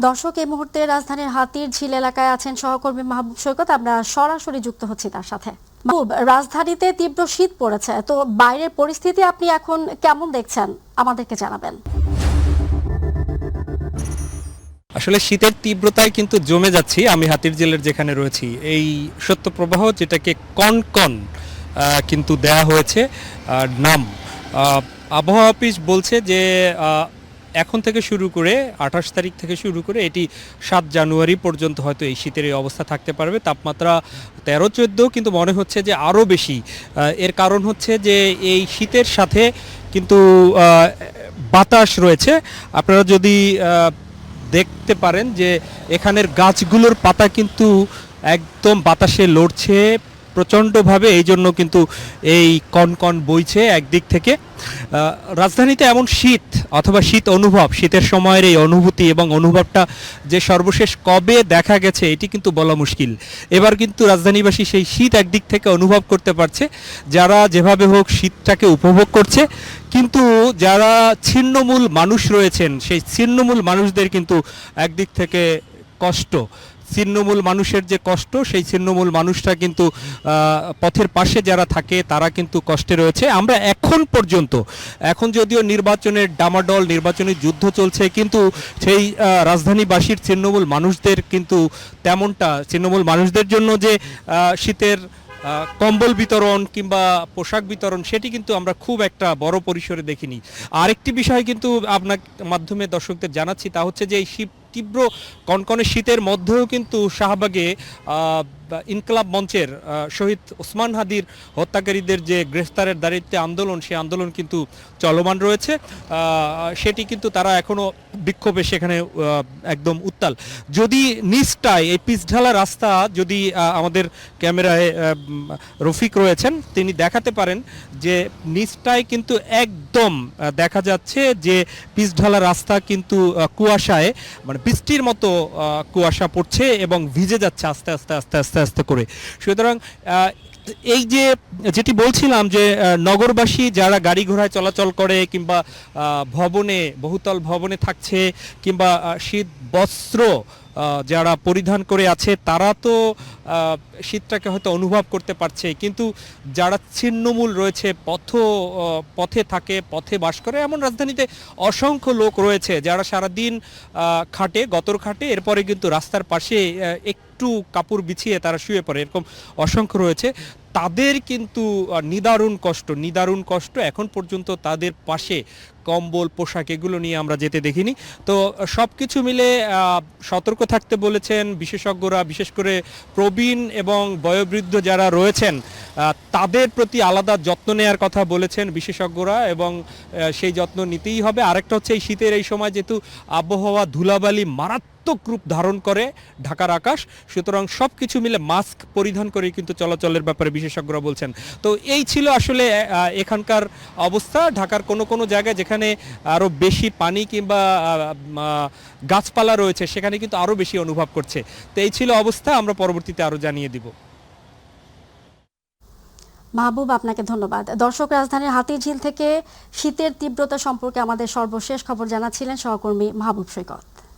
দর্শক এই মুহূর্তে রাজধানীর হাতির ঝিল এলাকায় আছেন সহকর্মী মাহবুব সৈকত। আমরা সরাসরি যুক্ত হচ্ছি তার সাথে। মাহবুব, রাজধানীতে তীব্র শীত পড়েছে, তো বাইরের পরিস্থিতি আপনি এখন কেমন দেখছেন আমাদেরকে জানাবেন। আসলে শীতের তীব্রতায় কিন্তু জমে যাচ্ছি আমি হাতির ঝিলের যেখানে রয়েছি। এই শৈত্যপ্রবাহ যেটাকে কনকন কিন্তু দেয়া হয়েছে নাম। আবহাওয়া অফিস বলছে যে এখন থেকে শুরু করে 28 তারিখ থেকে শুরু করে এটি 7 জানুয়ারি পর্যন্ত হয়তো এই শীতের এই অবস্থা থাকতে পারবে। তাপমাত্রা 13-14, কিন্তু মনে হচ্ছে যে আরও বেশি। এর কারণ হচ্ছে যে এই শীতের সাথে কিন্তু বাতাস রয়েছে। আপনারা যদি দেখতে পারেন যে এখানের গাছগুলোর পাতা কিন্তু একদম বাতাসে লড়ছে প্রচণ্ডভাবে, এই জন্য কিন্তু এই কনকন বইছে একদিক থেকে। রাজধানীতে এমন শীত অথবা শীত অনুভব, শীতের সময়ের এই অনুভূতি এবং অনুভবটা যে সর্বশেষ কবে দেখা গেছে এটি কিন্তু বলা মুশকিল। এবার কিন্তু রাজধানীবাসী সেই শীত একদিক থেকে অনুভব করতে পারছে, যারা যেভাবে হোক শীতটাকে উপভোগ করছে। কিন্তু যারা ছিন্নমূল মানুষ রয়েছেন সেই ছিন্নমূল মানুষদের কিন্তু একদিক থেকে কষ্ট। ছিন্নমূল মানুষের যে কষ্ট, সেই ছিন্নমূল মানুষটা কিন্তু পথের পাশে যারা থাকে তারা কিন্তু কষ্টে রয়েছে। আমরা এখন যদিও নির্বাচনের ডামাডোল, নির্বাচনী যুদ্ধ চলছে, কিন্তু সেই রাজধানীবাসীর ছিন্নমূল মানুষদের কিন্তু তেমনটা, ছিন্নমূল মানুষদের জন্য যে শীতের কম্বল বিতরণ কিংবা পোশাক বিতরণ সেটি কিন্তু আমরা খুব একটা বড় পরিসরে দেখিনি। আরেকটি বিষয় কিন্তু আপনার মাধ্যমে দর্শকদের জানাচ্ছি, তা হচ্ছে যে এই তীব্র কনকনে শীতের মধ্যেও কিন্তু শাহবাগে ইনকলাব মঞ্চের শহীদ ওসমান হাদির হত্যাকারীদের যে গ্রেফতারের দাবিতে আন্দোলন, সেই আন্দোলন কিন্তু চলমান রয়েছে। সেটি কিন্তু তারা এখনও বিক্ষোভে সেখানে একদম উত্তাল। যদি নিচটায় এই পিচঢালা রাস্তা, যদি আমাদের ক্যামেরায় রফিক রয়েছেন তিনি দেখাতে পারেন যে নিচটায় কিন্তু একদম দেখা যাচ্ছে যে পিচঢালা রাস্তা কিন্তু কুয়াশায়, মানে বৃষ্টির মতো কুয়াশা পড়ছে এবং ভিজে যাচ্ছে আস্তে আস্তে আস্তে আস্তে আস্তে করে। সুতরাং এই যে যেটি বলছিলাম যে নগরবাসী যারা গাড়ি ঘোড়ায় চলাচল করে কিংবা ভবনে, বহুতল ভবনে থাকছে কিংবা শীত বস্ত্র যারা পরিধান করে আছে তারা তো শীতটাকে হয়তো অনুভব করতে পারছে, কিন্তু যারা ছিন্নমূল রয়েছে, পথে থাকে, পথে বাস করে, এমন রাজধানীতে অসংখ্য লোক রয়েছে যারা সারাদিন খাটে, গতর খাটে, এরপরে কিন্তু রাস্তার পাশে একটু কাপড় বিছিয়ে তারা শুয়ে পড়ে, এরকম অসংখ্য রয়েছে। তাদের কিন্তু নিদারুণ কষ্ট। এখন পর্যন্ত তাদের পাশে কম্বল, পোশাক এগুলো নিয়ে আমরা যেতে দেখিনি। তো সব কিছু মিলে সতর্ক থাকতে বলেছেন বিশেষজ্ঞরা, বিশেষ করে প্রবীণ এবং বয়োবৃদ্ধ যারা রয়েছেন তাদের প্রতি আলাদা যত্ন নেওয়ার কথা বলেছেন বিশেষজ্ঞরা, এবং সেই যত্ন নিতেই হবে। আরেকটা হচ্ছে এই শীতের এই সময় যেহেতু আবহাওয়া ধুলাবালি মারাত্মক রূপ ধারণ করে ঢাকার আকাশ, সুতরাং সব কিছু মিলে মাস্ক পরিধান করে কিন্তু চলাচলের ব্যাপারে বিশেষজ্ঞরা বলছেন। তো এই ছিল আসলে এখানকার অবস্থা। ঢাকার কোনো জায়গায় যেখানে আরও বেশি পানি কিংবা গাছপালা রয়েছে সেখানে কিন্তু আরও বেশি অনুভব করছে। তো এই ছিল অবস্থা, আমরা পরবর্তীতে আরও জানিয়ে দিব। মাহবুব, আপনাকে ধন্যবাদ। দর্শক, রাজধানীর হাতিরঝিল থেকে শীতের তীব্রতা সম্পর্কে আমাদের সর্বশেষ খবর জানাচ্ছিলেন সহকর্মী মাহবুব সৈকত।